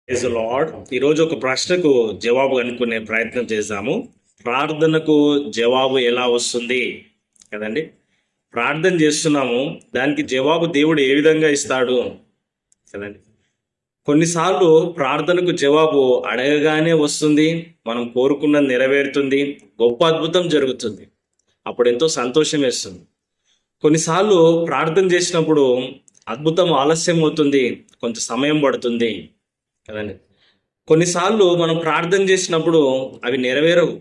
Praise the lord. ఈరోజు ఒక ప్రశ్నకు జవాబు కనుక్కునే ప్రయత్నం చేద్దాము. ప్రార్థనకు జవాబు ఎలా వస్తుంది కదండి? ప్రార్థన చేస్తున్నాము, దానికి జవాబు దేవుడు ఏ విధంగా ఇస్తాడు కదండి? కొన్నిసార్లు ప్రార్థనకు జవాబు అడగగానే వస్తుంది, మనం కోరుకున్నది నెరవేరుతుంది, గొప్ప అద్భుతం జరుగుతుంది, అప్పుడు ఎంతో సంతోషం వేస్తుంది. కొన్నిసార్లు ప్రార్థన చేసినప్పుడు అద్భుతం ఆలస్యం అవుతుంది, కొంత సమయం పడుతుంది కదండి. కొన్నిసార్లు మనం ప్రార్థన చేసినప్పుడు అవి నెరవేరవు,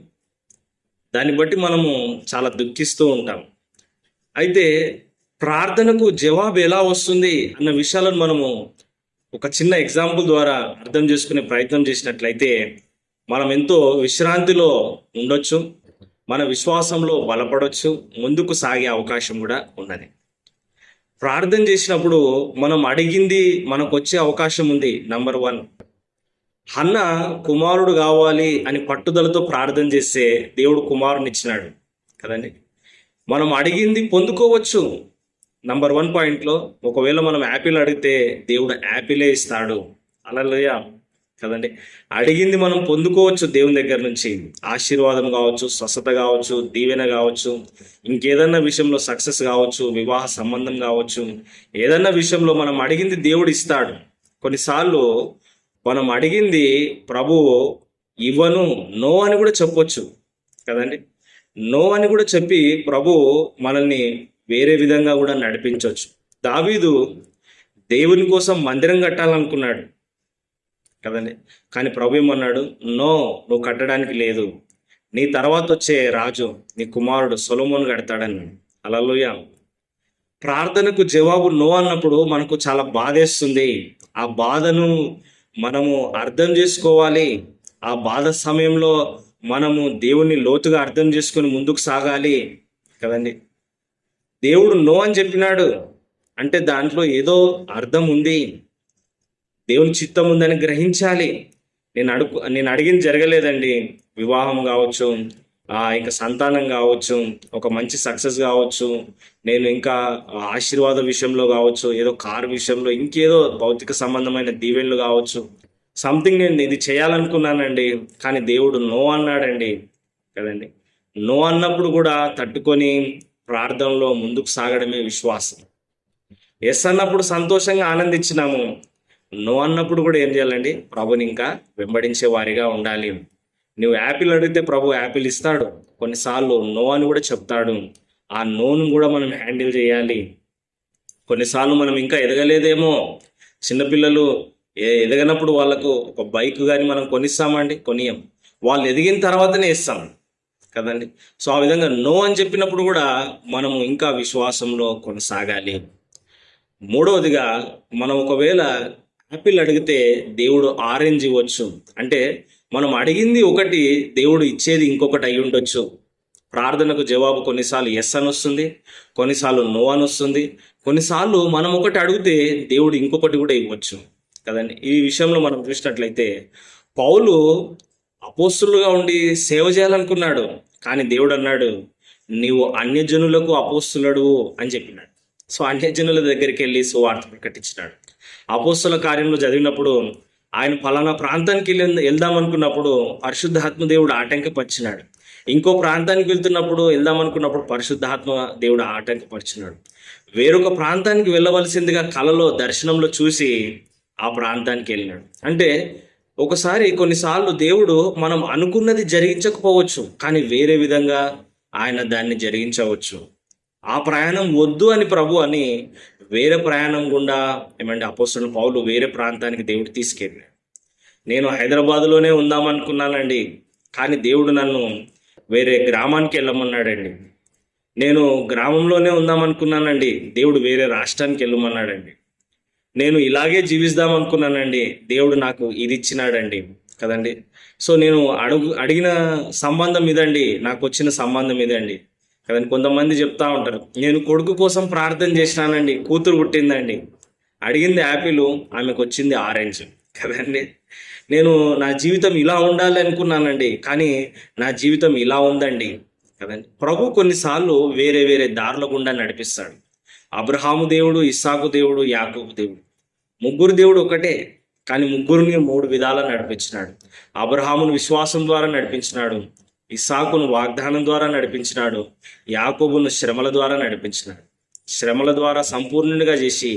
దాన్ని బట్టి మనము చాలా దుఃఖిస్తూ ఉంటాం. అయితే ప్రార్థనకు జవాబు ఎలా వస్తుంది అన్న విషయాలను మనము ఒక చిన్న ఎగ్జాంపుల్ ద్వారా అర్థం చేసుకునే ప్రయత్నం చేసినట్లయితే మనం ఎంతో విశ్రాంతిలో ఉండొచ్చు, మన విశ్వాసంలో బలపడవచ్చు, ముందుకు సాగే అవకాశం కూడా ఉన్నది. ప్రార్థన చేసినప్పుడు మనం అడిగింది మనకు వచ్చే అవకాశం ఉంది. నంబర్ 1, హన్న కుమారుడు కావాలి అని పట్టుదలతో ప్రార్థన చేస్తే దేవుడు కుమారుని ఇచ్చినాడు కదండి. మనం అడిగింది పొందుకోవచ్చు. నంబర్ 1 పాయింట్లో, ఒకవేళ మనం యాపిల్ అడిగితే దేవుడు యాపిలే ఇస్తాడు. హల్లెలూయా కదండి. అడిగింది మనం పొందుకోవచ్చు దేవుని దగ్గర నుంచి. ఆశీర్వాదం కావచ్చు, స్వస్థత కావచ్చు, దీవెన కావచ్చు, ఇంకేదన్నా విషయంలో సక్సెస్ కావచ్చు, వివాహ సంబంధం కావచ్చు, ఏదన్నా విషయంలో మనం అడిగింది దేవుడు ఇస్తాడు. కొన్నిసార్లు మనం అడిగింది ప్రభువు ఇవ్వను, నో అని కూడా చెప్పొచ్చు కదండి. నో అని కూడా చెప్పి ప్రభు మనల్ని వేరే విధంగా కూడా నడిపించవచ్చు. దావీదు దేవుని కోసం మందిరం కట్టాలనుకున్నాడు కదండి, కానీ ప్రభు ఏమన్నాడు? నో, నువ్వు కట్టడానికి లేదు, నీ తర్వాత వచ్చే రాజు నీ కుమారుడు సొలొమోను కడతాడన్నాడు. హల్లెలూయా. ప్రార్థనకు జవాబు నో అన్నప్పుడు మనకు చాలా బాధేస్తుంది. ఆ బాధను మనము అర్థం చేసుకోవాలి. ఆ బాధ సమయంలో మనము దేవుణ్ణి లోతుగా అర్థం చేసుకొని ముందుకు సాగాలి కదండి. దేవుడు నో అని చెప్పినాడు అంటే దాంట్లో ఏదో అర్థం ఉంది, దేవుని చిత్తం ఉందని గ్రహించాలి. నేను అడిగింది జరగలేదండి, వివాహం కావచ్చు, ఇంకా సంతానం కావచ్చు, ఒక మంచి సక్సెస్ కావచ్చు, నేను ఇంకా ఆశీర్వాద విషయంలో కావచ్చు, ఏదో కారు విషయంలో, ఇంకేదో భౌతిక సంబంధమైన దీవెనలు కావచ్చు, సంథింగ్ నేను ఇది చేయాలనుకున్నానండి, కానీ దేవుడు నో అన్నాడండి కదండి. నో అన్నప్పుడు కూడా తట్టుకొని ప్రార్థనలో ముందుకు సాగడమే విశ్వాసం. ఎస్ అన్నప్పుడు సంతోషంగా ఆనందించినాము, నో అన్నప్పుడు కూడా ఏం చేయాలండి? ప్రభుని ఇంకా వెంబడించే వారిగా ఉండాలి. నువ్వు యాపిల్ అడిగితే ప్రభు యాపిల్ ఇస్తాడు, కొన్నిసార్లు నో అని కూడా చెప్తాడు. ఆ నోను కూడా మనం హ్యాండిల్ చేయాలి. కొన్నిసార్లు మనం ఇంకా ఎదగలేదేమో, చిన్నపిల్లలు ఎదగనప్పుడు వాళ్ళకు ఒక బైక్ కానీ మనం కొనిస్తామండి? కొనియం. వాళ్ళు ఎదిగిన తర్వాతనే ఇస్తాం కదండి. సో ఆ విధంగా నో అని చెప్పినప్పుడు కూడా మనము ఇంకా విశ్వాసంలో కొనసాగాలి. మూడవదిగా, మనం ఒకవేళ యాపిల్ అడిగితే దేవుడు ఆరెంజ్ ఇవ్వచ్చు. అంటే మనం అడిగింది ఒకటి, దేవుడు ఇచ్చేది ఇంకొకటి అయి ఉండొచ్చు. ప్రార్థనకు జవాబు కొన్నిసార్లు ఎస్ అని వస్తుంది, కొన్నిసార్లు నో అని వస్తుంది, కొన్నిసార్లు మనం ఒకటి అడిగితే దేవుడు ఇంకొకటి కూడా ఇవ్వచ్చు కదండి. ఈ విషయంలో మనం చూసినట్లయితే పౌలు అపోస్తులుగా ఉండి సేవ చేయాలనుకున్నాడు, కానీ దేవుడు అన్నాడు నీవు అన్యజనులకు అపోస్తులుడు అని చెప్పినాడు. సో అన్యజనుల దగ్గరికి వెళ్ళి సువార్త ప్రకటించినాడు. అపోస్తుల కార్యంలో చదివినప్పుడు ఆయన ఫలానా ప్రాంతానికి వెళ్దాం అనుకున్నప్పుడు పరిశుద్ధాత్మ దేవుడు ఆటంకపరిచినాడు. ఇంకో ప్రాంతానికి వెళ్దాం అనుకున్నప్పుడు పరిశుద్ధాత్మ దేవుడు ఆటంకపరిచినాడు. వేరొక ప్రాంతానికి వెళ్ళవలసిందిగా కలలో దర్శనంలో చూసి ఆ ప్రాంతానికి వెళ్ళినాడు. అంటే ఒకసారి కొన్నిసార్లు దేవుడు మనం అనుకున్నది జరిగించకపోవచ్చు, కానీ వేరే విధంగా ఆయన దాన్ని జరిగించవచ్చు. ఆ ప్రయాణం వద్దు అని ప్రభు అని వేరే ప్రయాణం గుండా అపోస్తలుడు పౌలు వేరే ప్రాంతానికి దేవుడు తీసుకెళ్ళాడు. నేను హైదరాబాదులోనే ఉందామనుకున్నానండి, కానీ దేవుడు నన్ను వేరే గ్రామానికి వెళ్ళమన్నాడండి. నేను గ్రామంలోనే ఉందామనుకున్నానండి, దేవుడు వేరే రాష్ట్రానికి వెళ్ళమన్నాడండి. నేను ఇలాగే జీవిస్తాం అనుకున్నానండి, దేవుడు నాకు ఇది ఇచ్చినాడండి కదండి. సో నేను అడిగిన సంబంధం ఇదండి, నాకు వచ్చిన సంబంధం ఇదండి కదండి. కొంతమంది చెప్తా ఉంటారు, నేను కొడుకు కోసం ప్రార్థన చేసినానండి, కూతురు పుట్టిందండి. అడిగింది యాపిల్, ఆమెకు వచ్చింది ఆరెంజ్ కదండి. నేను నా జీవితం ఇలా ఉండాలి అనుకున్నానండి, కానీ నా జీవితం ఇలా ఉందండి కదండి. ప్రభు కొన్నిసార్లు వేరే వేరే దారుల గుండా నడిపిస్తాడు. అబ్రహాము దేవుడు, ఇస్సాకు దేవుడు, యాకోబు దేవుడు, ముగ్గురు దేవుడు ఒకటే, కానీ ముగ్గురిని 3 విధాలా నడిపించినాడు. అబ్రహామును విశ్వాసం ద్వారా నడిపించినాడు, ఇస్సాకును వాగ్దానం ద్వారా నడిపించినాడు, యాకోబును శ్రమల ద్వారా నడిపించినాడు. శ్రమల ద్వారా సంపూర్ణునిగా చేసి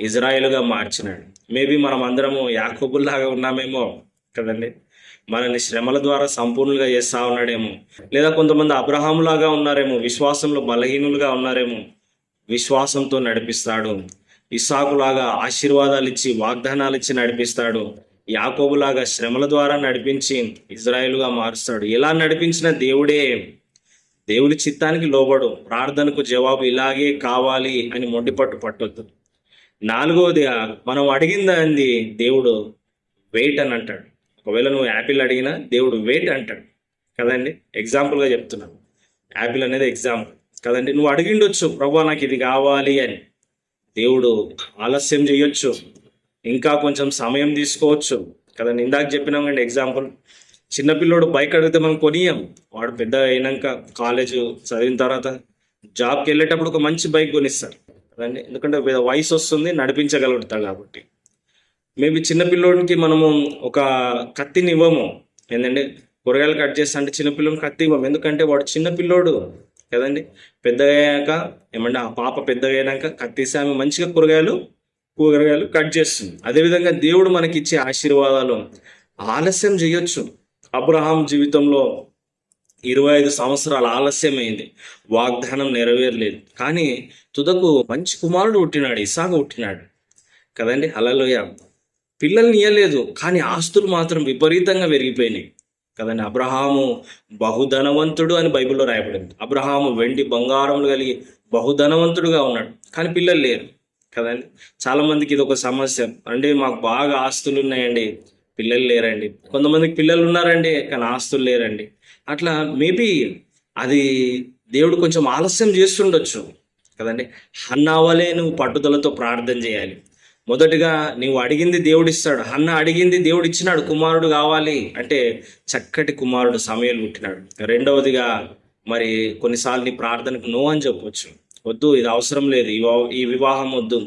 ఇజ్రాయేలుగా మార్చినాడు. మేబీ మనం అందరము యాకోబుల్లాగా ఉన్నామేమో కదండి. మనల్ని శ్రమల ద్వారా సంపూర్ణులుగా చేస్తా ఉన్నాడేమో. లేదా కొంతమంది అబ్రహాములాగా ఉన్నారేమో, విశ్వాసంలో బలహీనులుగా ఉన్నారేమో. విశ్వాసంతో నడిపిస్తాడు. ఇస్సాకులాగా ఆశీర్వాదాలు ఇచ్చి వాగ్దానాలు ఇచ్చి నడిపిస్తాడు. యాకోబులాగా శ్రమల ద్వారా నడిపించి ఇజ్రాయేలుగా మారుస్తాడు. ఇలా నడిపించిన దేవుడే. దేవుని చిత్తానికి లోబడు. ప్రార్థనకు జవాబు ఇలాగే కావాలి అని మొండిపట్టు పట్టొద్దు. 4వదిగా మనం అడిగింది దేవుడు వెయిట్ అని అంటాడు. ఒకవేళ నువ్వు యాపిల్ అడిగినా దేవుడు వెయిట్ అంటాడు కదండి. ఎగ్జాంపుల్గా చెప్తున్నాను. యాపిల్ అనేది ఎగ్జాంపుల్ కదండి. నువ్వు అడిగిండొచ్చు, ప్రభు నాకు ఇది కావాలి అని. దేవుడు ఆలస్యం చేయొచ్చు, ఇంకా కొంచెం సమయం తీసుకోవచ్చు కదండి. ఇందాక చెప్పినాం కండి ఎగ్జాంపుల్. చిన్నపిల్లోడు బైక్ అడిగితే మనం కొనియం. వాడు పెద్ద అయినాక కాలేజ్ చదివిన తర్వాత జాబ్కి వెళ్ళేటప్పుడు ఒక మంచి బైక్ కొనిస్తారు కదండి. ఎందుకంటే వయసు వస్తుంది, నడిపించగలుగుతాడు కాబట్టి. మేబీ చిన్నపిల్లోడికి మనము ఒక కత్తిని ఇవ్వము. ఏంటంటే కూరగాయలు కట్ చేస్తా అంటే చిన్నపిల్లోడికి కత్తి ఇవ్వము. ఎందుకంటే వాడు చిన్నపిల్లోడు కదండి. పెద్దగా అయ్యాక ఏమంటే ఆ పాప పెద్దగా అయినాక కత్తిస్తే ఆమె మంచిగా కూరగాయలు కట్ చేస్తుంది. అదేవిధంగా దేవుడు మనకి ఇచ్చే ఆశీర్వాదాలు ఆలస్యం చేయొచ్చు. అబ్రహాం జీవితంలో 25 సంవత్సరాలు ఆలస్యమైంది, వాగ్దానం నెరవేరలేదు. కానీ తుదకు మంచి కుమారుడు పుట్టినాడు, ఇస్సాకు పుట్టినాడు కదండి. హల్లెలూయా. పిల్లల్ని ఇయ్యలేదు, కానీ ఆస్తులు మాత్రం విపరీతంగా పెరిగిపోయినాయి కదండి. అబ్రహాము బహుధనవంతుడు అని బైబిల్లో రాయబడింది. అబ్రహాము వెండి బంగారములు కలిగి బహుధనవంతుడుగా ఉన్నాడు, కానీ పిల్లలు లేరు కదండి. చాలామందికి ఇది ఒక సమస్య అండి. మాకు బాగా ఆస్తులు ఉన్నాయండి, పిల్లలు లేరండి. కొంతమందికి పిల్లలు ఉన్నారండి, కానీ ఆస్తులు లేరండి. అట్లా మేబీ అది దేవుడు కొంచెం ఆలస్యం చేస్తుండొచ్చు కదండి. హన్నావలే నువ్వు పట్టుదలతో ప్రార్థన చేయాలి. మొదటిగా నీవు అడిగింది దేవుడు ఇస్తాడు. హన్న అడిగింది దేవుడు ఇచ్చినాడు, కుమారుడు కావాలి అంటే చక్కటి కుమారుడు సమూయేలు పుట్టినాడు. రెండవదిగా మరి కొన్నిసార్లు నీ ప్రార్థనకు నో అని చెప్పొచ్చు. వద్దు, ఇది అవసరం లేదు, ఈ వివాహం వద్దు,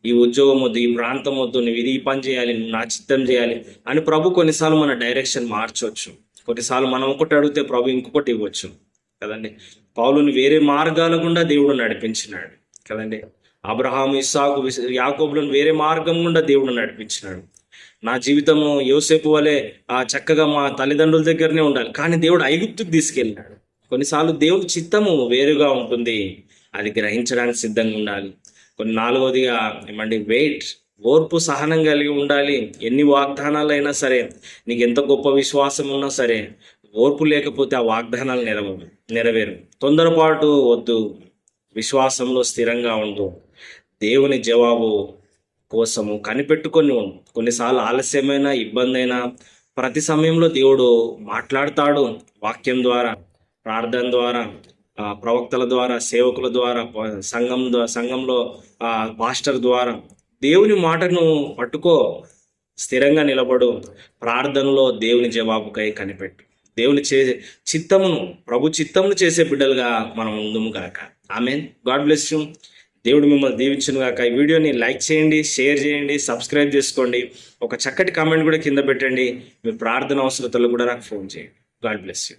ఈ ఉద్యోగం వద్దు, ఈ ప్రాంతం వద్దు, నువ్వు ఇది పని చేయాలి, నువ్వు నా చిత్తం చేయాలి అని ప్రభు కొన్నిసార్లు మన డైరెక్షన్ మార్చవచ్చు. కొన్నిసార్లు మనం ఒకటి అడిగితే ప్రభు ఇంకొకటి ఇవ్వచ్చు కదండి. పౌలుని వేరే మార్గాల గుండా దేవుడు నడిపించినాడు కదండి. అబ్రహాము, ఇస్సాకు, యాకోబులను వేరే మార్గం గుండా దేవుడు నడిపించినాడు. నా జీవితము యోసేపు వలె చక్కగా మా తల్లిదండ్రుల దగ్గరనే ఉండాలి, కానీ దేవుడు ఐగుప్తుకు తీసుకెళ్ళినాడు. కొన్నిసార్లు దేవుడి చిత్తము వేరుగా ఉంటుంది, అది గ్రహించడానికి సిద్ధంగా ఉండాలి. 4వదిగా ఏమండి వెయిట్, ఓర్పు, సహనం కలిగి ఉండాలి. ఎన్ని వాగ్దానాలు అయినా సరే, నీకు ఎంత గొప్ప విశ్వాసం ఉన్నా సరే, ఓర్పు లేకపోతే ఆ వాగ్దానాలు నెరవేరు. తొందరపాటు వద్దు, విశ్వాసంలో స్థిరంగా ఉండు. దేవుని జవాబు కోసము కనిపెట్టుకొని ఉండు. కొన్నిసార్లు ఆలస్యమైన, ఇబ్బంది అయినా ప్రతి సమయంలో దేవుడు మాట్లాడతాడు. వాక్యం ద్వారా, ప్రార్థన ద్వారా, ప్రవక్తల ద్వారా, సేవకుల ద్వారా, సంఘంలో పాస్టర్ ద్వారా దేవుని మాటను పట్టుకో, స్థిరంగా నిలబడు. ప్రార్థనలో దేవుని జవాబుకై కనిపెట్టు. దేవుని చిత్తమును, ప్రభు చిత్తమును చేసే బిడ్డలుగా మనం ఉందుము గాక. ఆమేన్. God bless you. దేవుడు మిమ్మల్ని దీవించును గాక. ఈ వీడియోని లైక్ చేయండి, షేర్ చేయండి, సబ్స్క్రైబ్ చేసుకోండి. ఒక చక్కటి కామెంట్ కూడా కింద పెట్టండి. మీ ప్రార్థన అవసరతలు కూడా నాకు ఫోన్ చేయండి. God bless you.